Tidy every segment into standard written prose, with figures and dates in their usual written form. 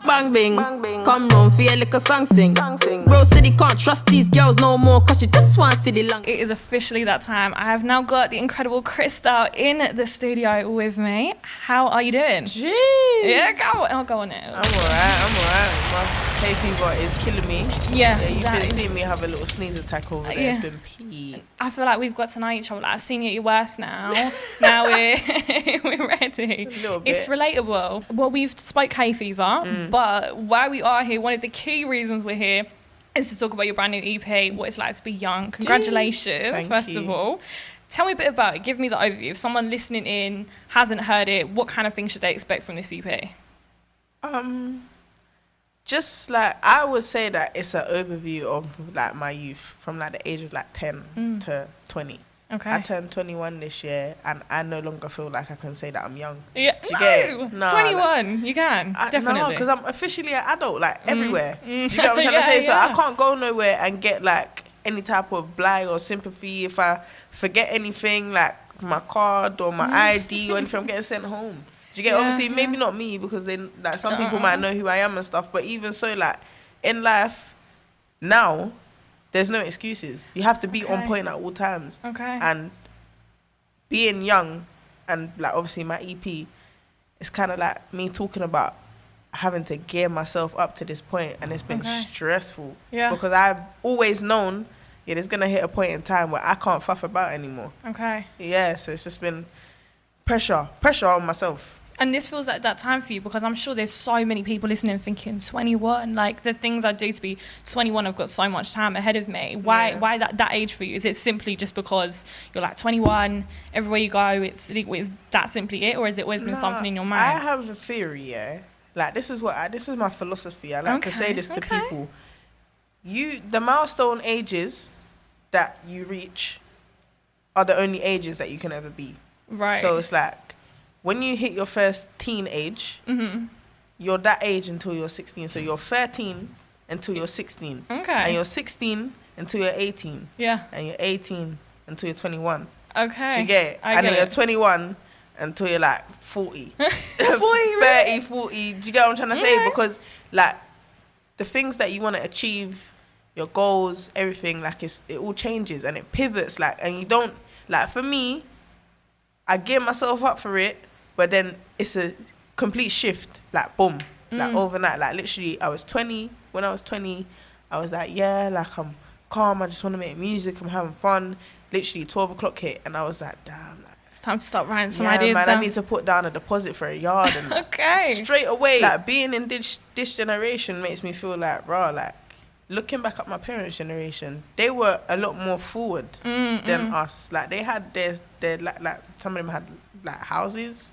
Bang bing, bang bing. Come round for your little song sing. Bro said he can't trust these girls no more, cause she just wants city long. It is officially that time. I have now got the incredible Cristale in the studio with me. How are you doing? Jeez. Yeah, I'll go on it. I'm alright. My hay fever is killing me. Yeah, you've been seeing me have a little sneeze attack over there. Yeah. It's been peak. I feel like we've got to know each other. Like, I've seen you at your worst now. Now we're ready. A little bit. It's relatable. Well, we've spoke hay fever, but why we are here, one of the key reasons we're here is to talk about your brand new EP, what it's like to be young. Congratulations, first of all. Tell me a bit about it. Give me the overview. If someone listening in hasn't heard it, what kind of things should they expect from this EP? Just like, I would say that it's an overview of like my youth from like the age of like 10 to 20. Okay. I turned 21 this year and I no longer feel like I can say that I'm young. Yeah. Do you get it? No, 21, like, you can. Definitely. No, because I'm officially an adult, like everywhere. Do you get what I'm trying to say? So I can't go nowhere and get like any type of blight or sympathy. If I forget anything, like my card or my ID or anything, I'm getting sent home. Do you get? Obviously, maybe not me, because then like some people might know who I am and stuff. But even so, like in life now, there's no excuses. You have to be on point at all times. Okay. And being young, and like obviously my EP, it's kind of like me talking about having to gear myself up to this point, and it's been stressful. Yeah. Because I've always known, there's gonna hit a point in time where I can't fuff about anymore. Okay. Yeah. So it's just been pressure on myself. And this feels like that time for you, because I'm sure there's so many people listening thinking 21, like the things I do to be 21, I've got so much time ahead of me. Why that age for you? Is it simply just because you're like 21, everywhere you go, is that simply it, or has it always been something in your mind? I have a theory, like this is my philosophy. I like to say this to people. The milestone ages that you reach are the only ages that you can ever be. Right. So it's like, when you hit your first teen age, you're that age until you're 16. So you're 13 until you're 16. Okay. And you're 16 until you're 18. Yeah. And you're 18 until you're 21. Okay. Do you get it? And then you're 21 until you're like 40. 30, 40. Do you get what I'm trying to say? Because like the things that you want to achieve, your goals, everything, like it all changes and it pivots. Like, and you don't, like for me, I gear myself up for it, but then it's a complete shift, like boom, like overnight. Like literally, when I was 20, I was like, like I'm calm, I just want to make music, I'm having fun. Literally 12 o'clock hit and I was like, damn, like, it's time to start writing some ideas man, down. I need to put down a deposit for a yard. And straight away, like being in this generation makes me feel like, like looking back at my parents' generation, they were a lot more forward than us. Like they had their like some of them had like houses,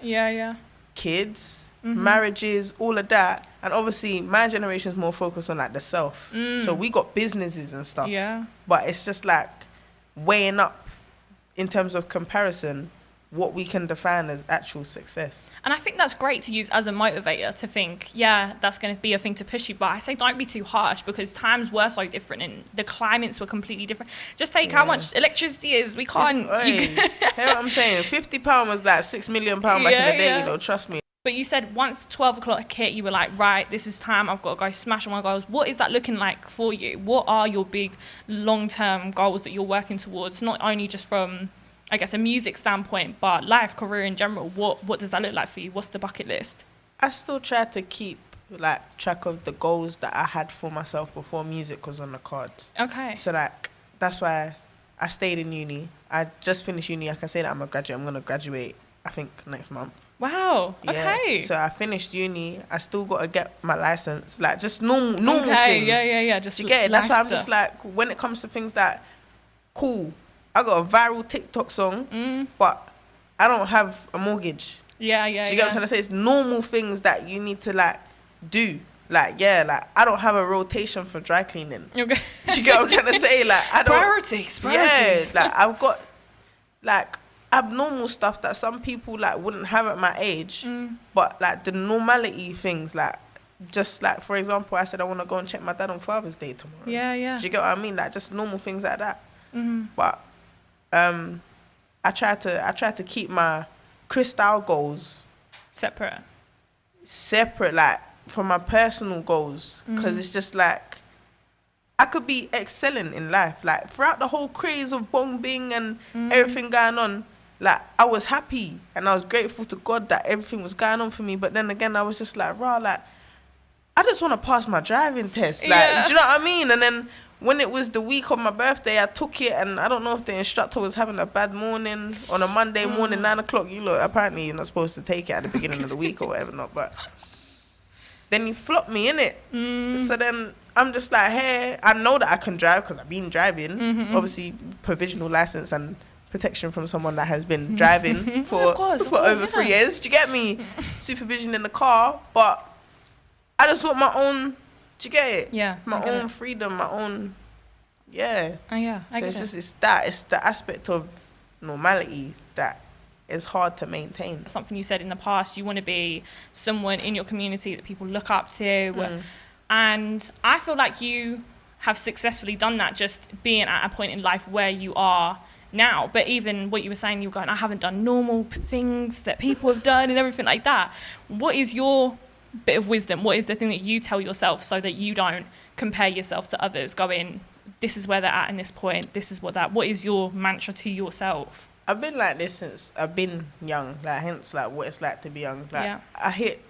kids, marriages, all of that. And obviously my generation's more focused on like the self. So we got businesses and stuff. Yeah. But it's just like weighing up in terms of comparison what we can define as actual success. And I think that's great to use as a motivator, to think, that's going to be a thing to push you. But I say don't be too harsh, because times were so different and the climates were completely different. Just take how much electricity is. We can't... Hear what I'm saying? £50 was like £6 million back in the day, trust me. But you said once 12 o'clock hit, you were like, right, this is time. I've got to go smash on my goals. What is that looking like for you? What are your big long-term goals that you're working towards? Not only just from, I guess, a music standpoint, but life, career in general. What does that look like for you? What's the bucket list? I still try to keep like track of the goals that I had for myself before music was on the cards. Okay. So like that's why I stayed in uni. I just finished uni. I can say that I'm a graduate. I'm gonna graduate, I think, next month. Wow. Okay. So I finished uni. I still got to get my license. Like just normal things. Yeah. Just, do you get it? That's why I'm just like, when it comes to things that cool, I got a viral TikTok song, but I don't have a mortgage. Do you get what I'm trying to say? It's normal things that you need to like do. Like, like I don't have a rotation for dry cleaning. Okay. Do you get what I'm trying to say? Like, I don't. Priorities. Yeah, like I've got like abnormal stuff that some people like wouldn't have at my age, but like the normality things, like just like, for example, I said I want to go and check my dad on Father's Day tomorrow. Yeah. Do you get what I mean? Like just normal things like that. But I try to keep my Cristale goals separate. Like for my personal goals, because it's just like I could be excelling in life. Like throughout the whole craze of bombing and everything going on, like I was happy and I was grateful to God that everything was going on for me. But then again, I was just like, rah, like I just want to pass my driving test. Like, do you know what I mean? And then when it was the week of my birthday, I took it, and I don't know if the instructor was having a bad morning on a Monday morning, 9 o'clock. You look, apparently you're not supposed to take it at the beginning of the week or whatever, not. But then he flopped me in it. So then I'm just like, hey, I know that I can drive because I've been driving. Obviously, provisional license and protection from someone that has been driving for over 3 years. Do you get me? Supervision in the car, but I just want my own. Do you get it? Yeah. My own freedom, my own. Yeah. Oh yeah. So it's the aspect of normality that is hard to maintain. Something you said in the past, you want to be someone in your community that people look up to, and I feel like you have successfully done that, just being at a point in life where you are now. But even what you were saying, you were going, I haven't done normal things that people have done and everything like that. What is your bit of wisdom? What is the thing that you tell yourself so that you don't compare yourself to others, going, this is where they're at in this point, this is what is your mantra to yourself? I've been like this since I've been young, like hence like what it's like to be young. Like I hit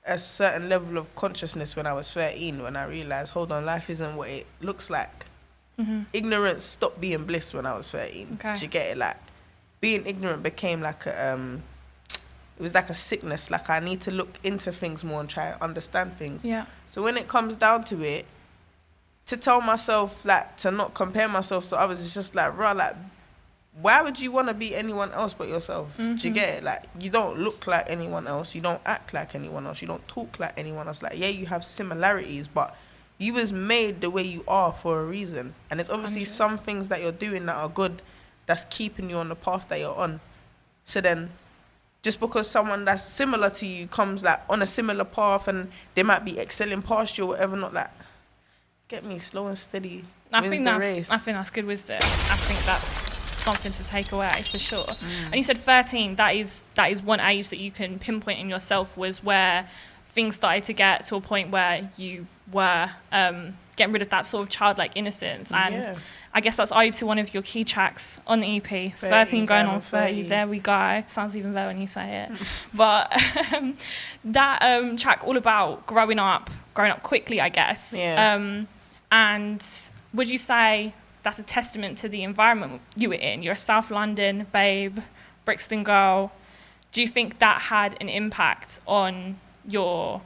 a certain level of consciousness when I was 13, when I realised, hold on, life isn't what it looks like. Ignorance stopped being bliss when I was 13. Do you get it? Like being ignorant became like a it was like a sickness. Like I need to look into things more and try and understand things. So when it comes down to it, to tell myself, like, to not compare myself to others, it's just like, rah, like, why would you want to be anyone else but yourself? Do you get it? Like, you don't look like anyone else. You don't act like anyone else. You don't talk like anyone else. Like, yeah, you have similarities, but you was made the way you are for a reason. And it's obviously some things that you're doing that are good that's keeping you on the path that you're on. So then, just because someone that's similar to you comes, like, on a similar path and they might be excelling past you or whatever, not like, get me slow and steady. I think that's good wisdom. I think that's something to take away for sure. And you said 13, that is one age that you can pinpoint in yourself was where things started to get to a point where you were getting rid of that sort of childlike innocence. And I guess that's owed to one of your key tracks on the EP, 13 going on 30. There we go. Sounds even better when you say it. But that track all about growing up quickly, I guess. And would you say that's a testament to the environment you were in? You're a South London babe, Brixton girl. Do you think that had an impact on your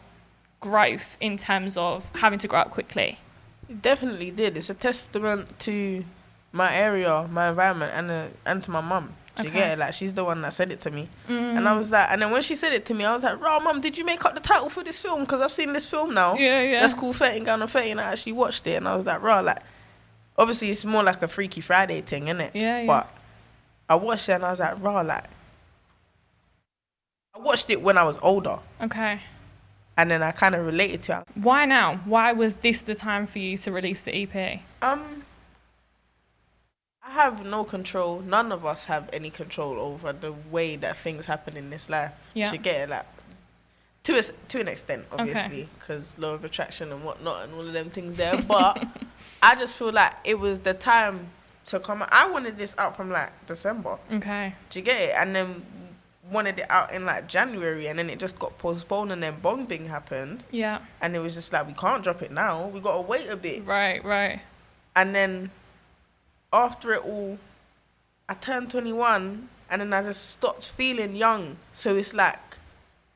growth in terms of having to grow up quickly? It definitely did. It's a testament to my area, my environment, and to my mum. Do you get it? Like, she's the one that said it to me. And I was like, and then when she said it to me, I was like, "Raw, mum, did you make up the title for this film? Because I've seen this film now. That's cool, 13 going on 30, and I actually watched it." And I was like, "Raw, like, obviously it's more like a Freaky Friday thing, innit?" But I watched it and I was like, "Raw, like, I watched it when I was older." And then I kind of related to it. Why now? Why was this the time for you to release the EP? I have no control. None of us have any control over the way that things happen in this life. Do you get it? Like, to an extent, obviously, because law of attraction and whatnot and all of them things there. But I just feel like it was the time to come out. I wanted this out from like December. Do you get it? And then wanted it out in like January, and then it just got postponed, and then bombing happened. And it was just like, we can't drop it now. We got to wait a bit. Right. And then after it all, I turned 21, and then I just stopped feeling young. So it's like,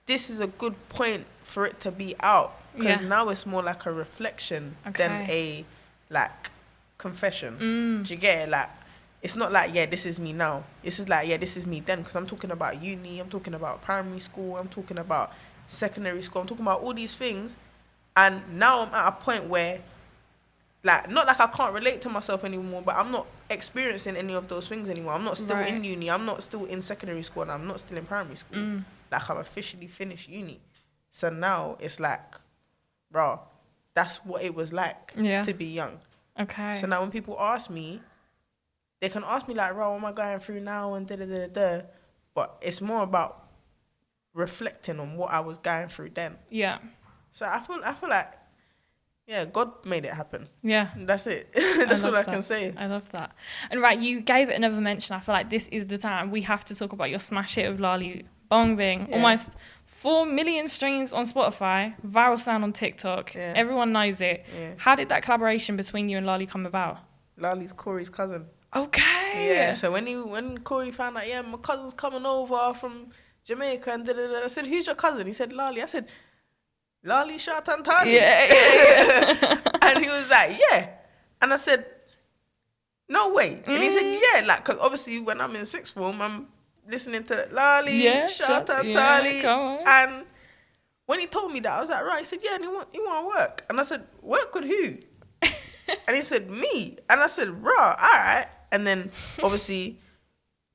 this is a good point for it to be out, because now it's more like a reflection than a like confession. Do you get it? Like, it's not like, this is me now. It's just like, this is me then, because I'm talking about uni, I'm talking about primary school, I'm talking about secondary school, I'm talking about all these things. And now I'm at a point where, like, not like I can't relate to myself anymore, but I'm not experiencing any of those things anymore. I'm not still in uni, I'm not still in secondary school, and I'm not still in primary school. Like, I'm officially finished uni. So now it's like, bro, that's what it was like to be young. So now when people ask me, they can ask me like, "Bro, what am I going through now?" and da-da-da-da-da. But it's more about reflecting on what I was going through then. So I feel like, yeah, God made it happen. Yeah. That's it. That's all I can say. I love that. And right, you gave it another mention. I feel like this is the time we have to talk about your smash hit of Lali Bong Bing. Yeah. Almost 4 million streams on Spotify, viral sound on TikTok. Yeah. Everyone knows it. Yeah. How did that collaboration between you and Lali come about? Lali's Corey's cousin. Okay. Yeah, so when Corey found out, my cousin's coming over from Jamaica and I said, who's your cousin? He said, Lali. I said, Lali Shatantani. Yeah. And he was like, yeah. And I said, no way. And he said, yeah, like, because obviously when I'm in sixth form, I'm listening to Lali, Shatantani. And when he told me that, I was like, right. He said, yeah, and he want to work. And I said, work with who? And he said, me. And I said, rah, all right. And then obviously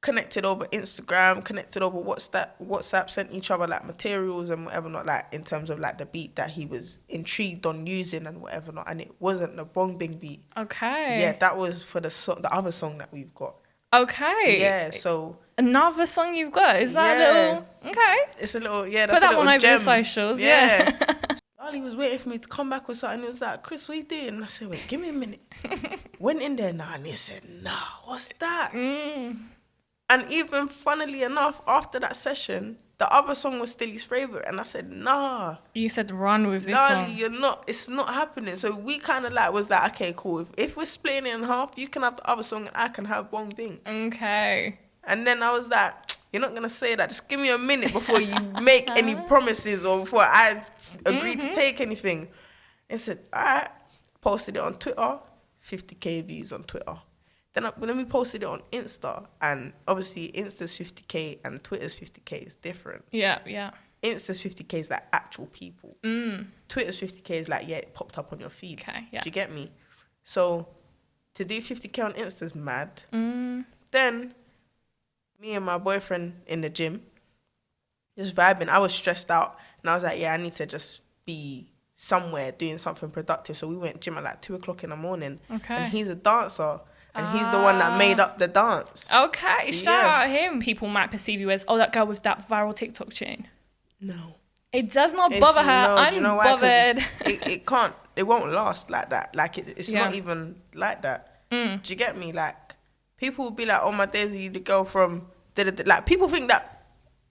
connected over Instagram, connected over WhatsApp, sent each other like materials and whatever not, like in terms of like the beat that he was intrigued on using and whatever not. And it wasn't the Bong Bing beat. Okay. Yeah, that was for the other song that we've got. Okay. Yeah, so another song you've got, is that a little okay? It's a little, that's put that a little one over gem. the socials. Yeah. Lali was waiting for me to come back with something. He was like, Chris, what you doing? And I said, wait, give me a minute. Went in there now and he said, nah, what's that? And even funnily enough, after that session, the other song was still his favourite. And I said, nah. You said run with this Lali, one. It's not happening. So we kind of like was like, okay, cool. If we're splitting it in half, you can have the other song and I can have Bong Bing. Okay. And then I was like, you're not going to say that. Just give me a minute before you make any promises or before I agree to take anything. And said, all right. Posted it on Twitter, 50k views on Twitter. Then we posted it on Insta, and obviously Insta's 50k and Twitter's 50k is different. Yeah, yeah. Insta's 50k is like actual people. Twitter's 50k is like, it popped up on your feed. Okay, yeah. Do you get me? So to do 50k on Insta's mad. Then me and my boyfriend in the gym, just vibing. I was stressed out, and I was like, I need to just be somewhere doing something productive. So we went gym at like 2:00 in the morning. Okay. And he's a dancer. And he's the one that made up the dance. Okay, shout out him. People might perceive you as, that girl with that viral TikTok tune. No. It does not bother her. I'm you know bothered. It won't last like that. Like, it's not even like that. Do you get me? Like, people will be like, oh, my Daisy, the girl from... Like, people think that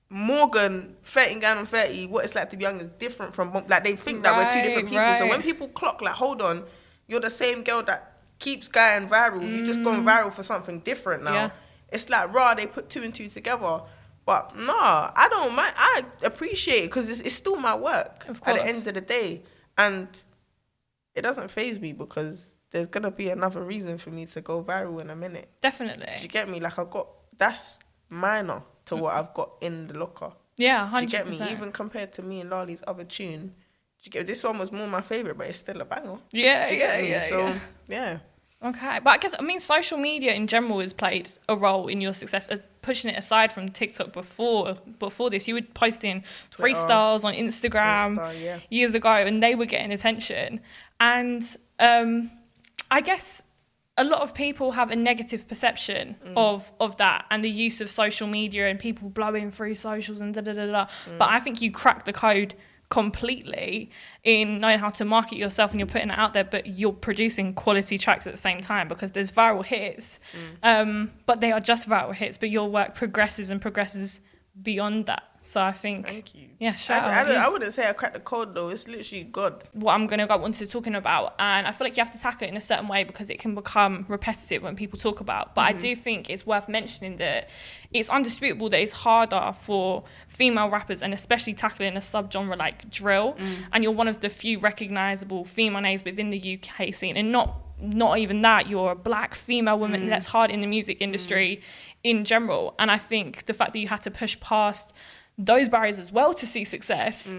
Morgan, 13 going on 30, what it's like to be young is different from... Like, they think that we're two different people. So when people clock, like, hold on, you're the same girl that keeps going viral. You just gone viral for something different now. Yeah. It's like, they put 2 and 2 together. But nah, I don't mind. I appreciate it because it's still my work at the end of the day. And it doesn't faze me because there's going to be another reason for me to go viral in a minute. Definitely. Do you get me? Like, that's minor to what I've got in the locker. Yeah, 100%. Do you get me? Even compared to me and Lali's other tune, this one was more my favourite, but it's still a banger. Yeah. So, yeah. Okay. But I guess, social media in general has played a role in your success. Pushing it aside from TikTok before this, you were posting freestyles on Instagram years ago, and they were getting attention. And I guess a lot of people have a negative perception of that and the use of social media and people blowing through socials and da-da-da-da. But I think you cracked the code completely in knowing how to market yourself, and you're putting it out there, but you're producing quality tracks at the same time, because there's viral hits, but they are just viral hits, but your work progresses beyond that. So I think, thank you. Yeah, shout out. I wouldn't say I cracked the code though. It's literally God. What I'm going to go on to talking about, and I feel like you have to tackle it in a certain way because it can become repetitive when people talk about. But I do think it's worth mentioning that it's undisputable that it's harder for female rappers, and especially tackling a subgenre like drill. And you're one of the few recognisable female names within the UK scene, and not even that, you're a black female woman. That's hard in the music industry in general. And I think the fact that you had to push past those barriers as well to see success,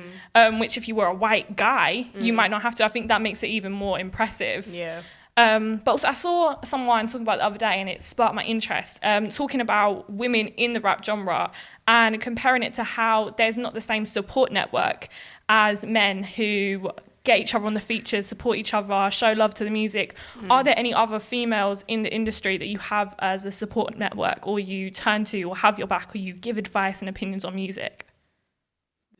which if you were a white guy, you might not have to. I think that makes it even more impressive. Yeah. But also I saw someone talking about it the other day, and it sparked my interest, talking about women in the rap genre and comparing it to how there's not the same support network as men who get each other on the features, support each other, show love to the music. Are there any other females in the industry that you have as a support network, or you turn to, or have your back, or you give advice and opinions on music?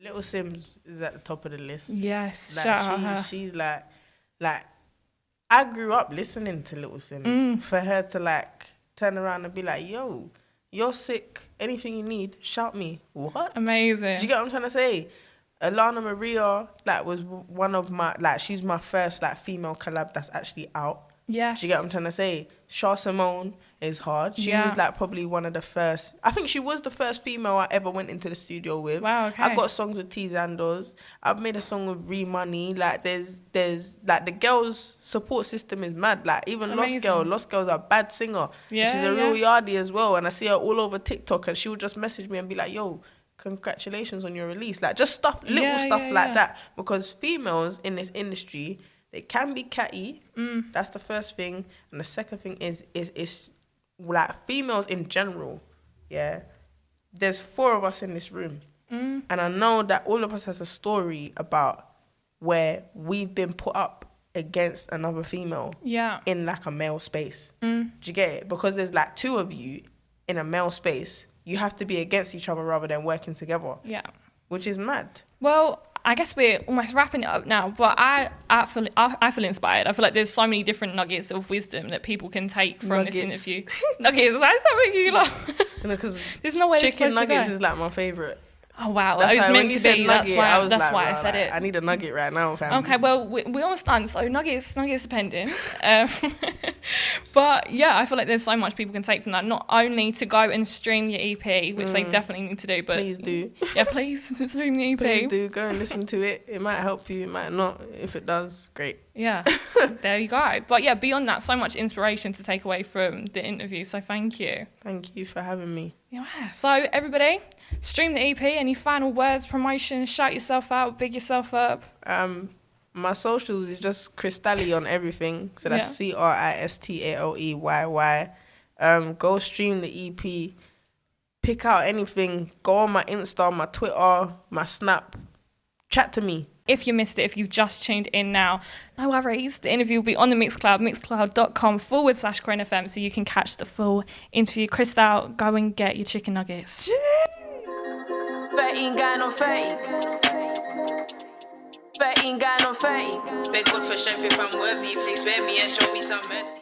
Little Sims is at the top of the list. Yes, like, shout out her. She's like, I grew up listening to Little Sims. For her to like turn around and be like, yo, you're sick, anything you need, shout me. What? Amazing. Do you get what I'm trying to say? Alana Maria, like, was one of my, like, she's my first, like, female collab that's actually out. Yes. Do you get what I'm trying to say? Shah Simone is hard. She was, like, probably one of the first. I think she was the first female I ever went into the studio with. Wow, okay. I've got songs with T Zandos. I've made a song with Re-Money. Like, there's, like, the girls' support system is mad. Like, even Amazing. Lost Girl's a bad singer. Yeah, she's a real yardie as well. And I see her all over TikTok, and she would just message me and be like, yo, congratulations on your release. Like, just little stuff like that. Because females in this industry, they can be catty. That's the first thing. And the second thing is like, females in general, yeah, there's 4 of us in this room. And I know that all of us has a story about where we've been put up against another female in, like, a male space. Do you get it? Because there's, like, 2 of you in a male space. You have to be against each other rather than working together. Yeah. Which is mad. Well, I guess we're almost wrapping it up now, but I feel inspired. I feel like there's so many different nuggets of wisdom that people can take from this interview. Nuggets, why is that making you laugh? Because there's no way chicken nuggets is, like, my favourite. Oh, wow. That was meant to be. That's why I said it. I need a nugget right now, fam. Okay, well, we're almost done, so nuggets are pending. But, yeah, I feel like there's so much people can take from that. Not only to go and stream your EP, which they definitely need to do, but... Please do. Yeah, please stream the EP. Please do. Go and listen to it. It might help you. It might not. If it does, great. Yeah, there you go. But, yeah, beyond that, so much inspiration to take away from the interview, so thank you. Thank you for having me. Yeah, so everybody, stream the EP. Any final words, promotions, shout yourself out, big yourself up? My socials is just Cristale on everything. So that's CRISTALEYY. Go stream the EP. Pick out anything. Go on my Insta, my Twitter, my Snap. Chat to me. If you missed it, if you've just tuned in now, no worries. The interview will be on the Mixcloud, mixcloud.com/Croydon FM, so you can catch the full interview. Cristale, go and get your chicken nuggets. 13 going on 30. 13 going on 30. Beg God for strength if I'm worthy. Please spare me and show me some mercy.